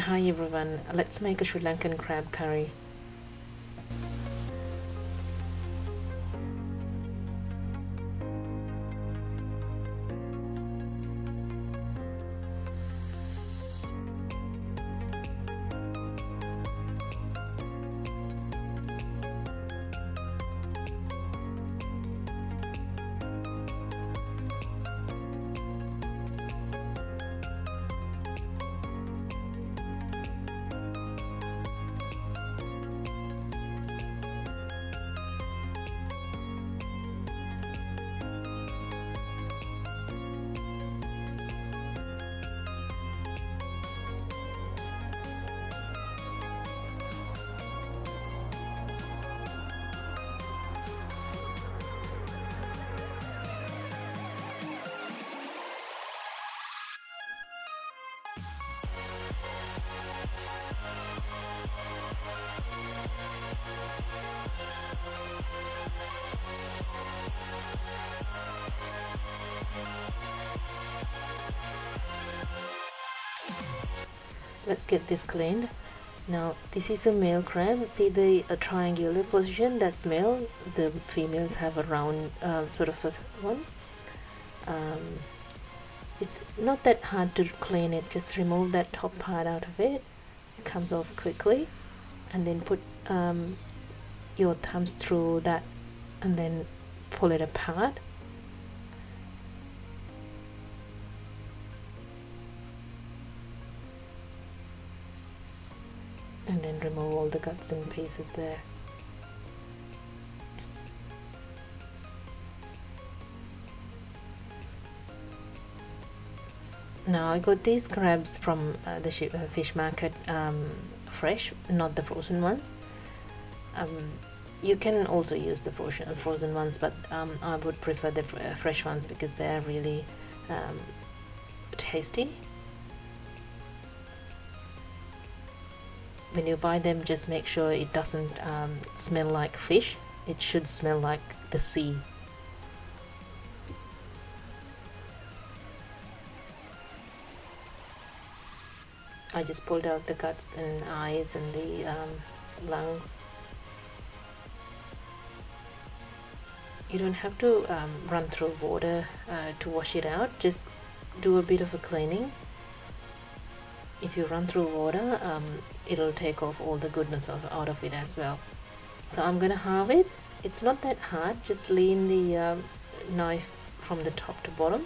Hi everyone, let's make a Sri Lankan crab curry. Let's get this cleaned. Now this is a male crab. See the triangular position, that's male. The females have a round sort of a one. It's not that hard to clean it, just remove that top part out of it. It comes off quickly, and then put your thumbs through that and then pull it apart. And then remove all the guts and pieces there. Now I got these crabs from the fish market, fresh, not the frozen ones. You can also use the frozen ones, but I would prefer the fresh ones because they are really tasty. When you buy them, just make sure it doesn't smell like fish. It should smell like the sea. I just pulled out the guts and eyes and the lungs. You don't have to run through water to wash it out. Just do a bit of a cleaning. If you run through water, it'll take off all the goodness out of it as well. So I'm gonna halve it. It's not that hard. Just lean the knife from the top to bottom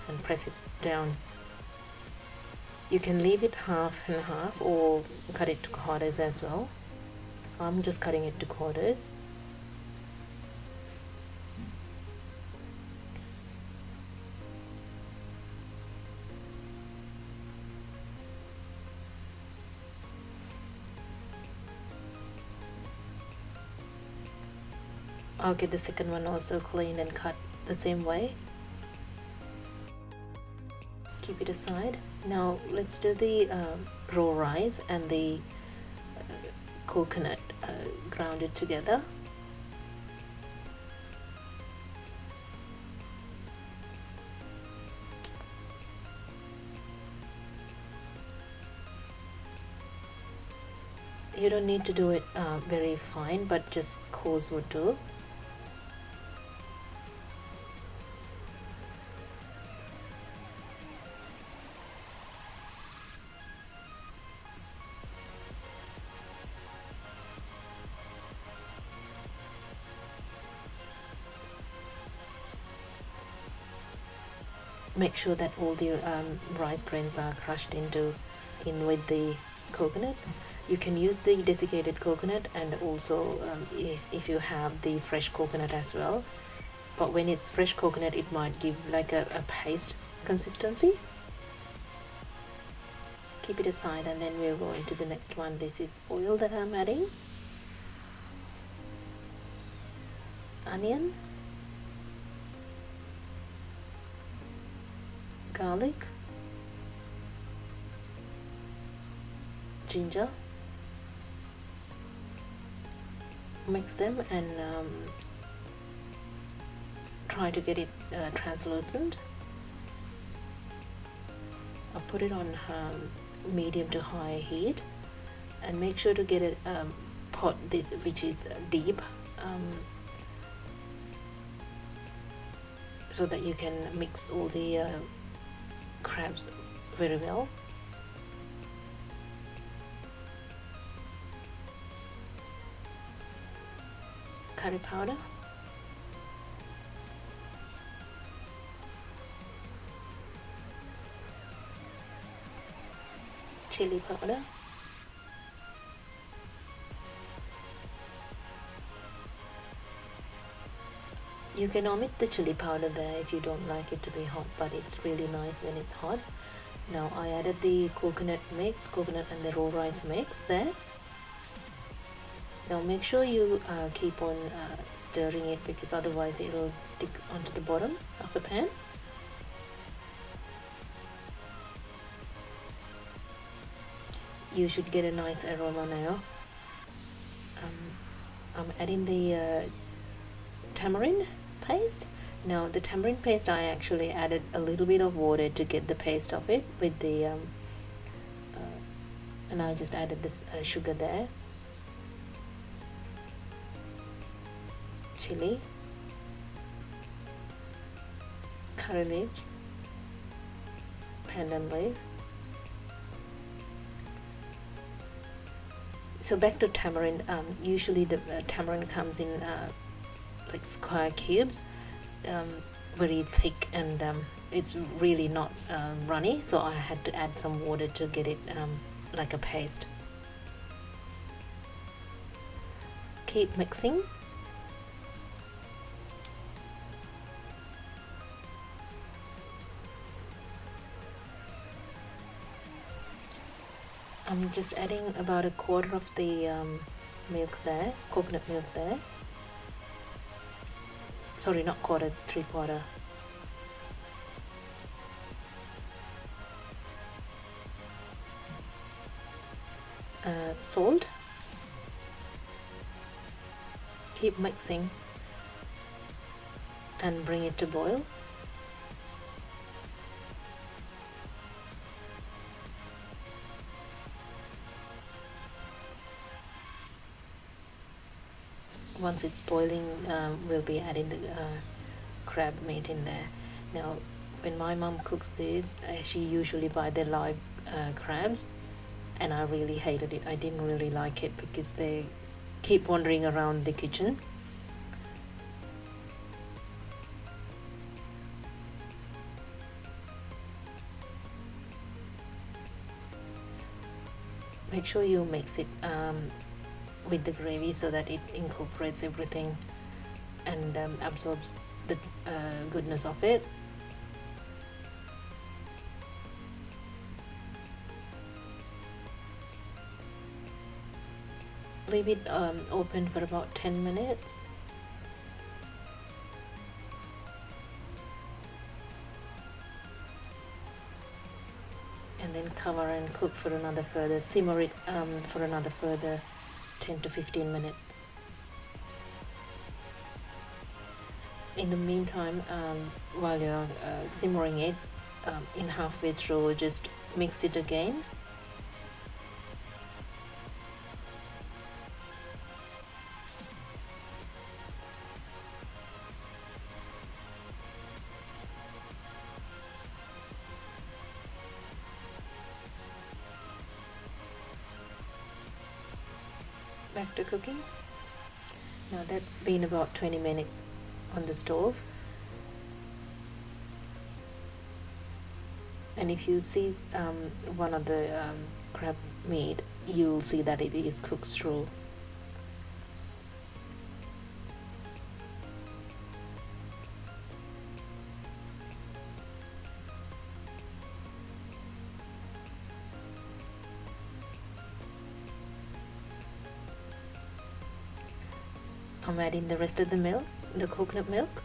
and press it down. You can leave it half and half or cut it to quarters as well. I'm just cutting it to quarters. I'll get the second one also cleaned and cut the same way. Keep it aside. Now let's do the raw rice and the coconut grounded together. You don't need to do it very fine, but just coarse would do. Make sure that all the rice grains are crushed in with the coconut. You can use the desiccated coconut, and also if you have the fresh coconut as well. But when it's fresh coconut, it might give like a paste consistency. Keep it aside, and then we'll go into the next one. This is oil that I'm adding. Onion. Garlic, ginger, mix them and try to get it translucent. I'll put it on medium to high heat, and make sure to get a pot this which is deep, so that you can mix all the crabs very well. Curry powder, chili powder, you can omit the chili powder there if you don't like it to be hot, but it's really nice when it's hot. Now I added the coconut mix, coconut and the raw rice mix there. Now make sure you keep on stirring it, because otherwise it will stick onto the bottom of the pan. You should get a nice aroma now. I'm adding the tamarind paste. Now the tamarind paste, I actually added a little bit of water to get the paste of it with the and I just added this sugar there, chili, curry leaves, pandan leaf. So back to tamarind. Usually the tamarind comes in like square cubes, very thick, and it's really not runny, so I had to add some water to get it like a paste. Keep mixing. I'm just adding about a quarter of the milk there, coconut milk there. Sorry, not quarter, 3/4. Salt. Keep mixing and bring it to boil. Once it's boiling, we'll be adding the crab meat in there. Now, when my mom cooks this, she usually buy the live crabs, and I really hated it. I didn't really like it because they keep wandering around the kitchen. Make sure you mix it with the gravy so that it incorporates everything and absorbs the goodness of it. Leave it open for about 10 minutes. And then cover and cook for another further, simmer it for another further 10 to 15 minutes. In the meantime, while you're simmering it, in halfway through, just mix it again. Back to cooking. Now that's been about 20 minutes on the stove, and if you see one of the crab meat, you'll see that it is cooked through. I'm adding the rest of the milk, the coconut milk.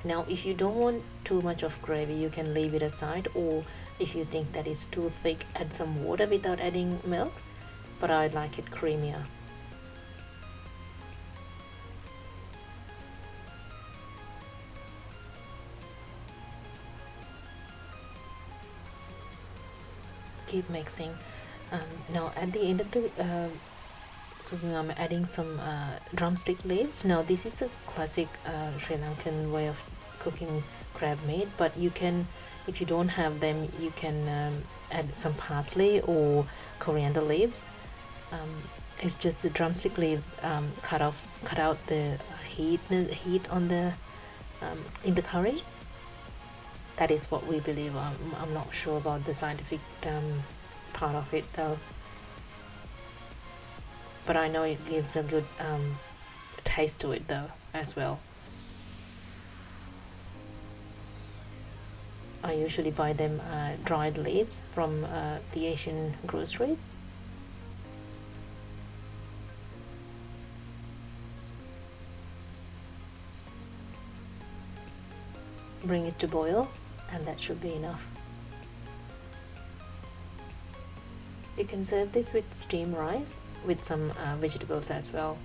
Now if you don't want too much of gravy, you can leave it aside, or if you think that it's too thick, add some water without adding milk, but I like it creamier. Keep mixing. Now at the end of the cooking, I'm adding some drumstick leaves. Now this is a classic Sri Lankan way of cooking crab meat, but you can, if you don't have them, you can add some parsley or coriander leaves. It's just the drumstick leaves cut out the heat on the in the curry. That is what we believe. I'm not sure about the scientific part of it though, but I know it gives a good taste to it though as well. I usually buy them dried leaves from the Asian groceries. Bring it to boil, and that should be enough. You can serve this with steamed rice with some vegetables as well.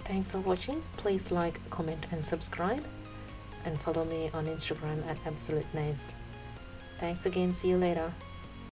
Thanks for watching. Please like, comment and subscribe, and follow me on Instagram at absoluteneys. Thanks again. See you later.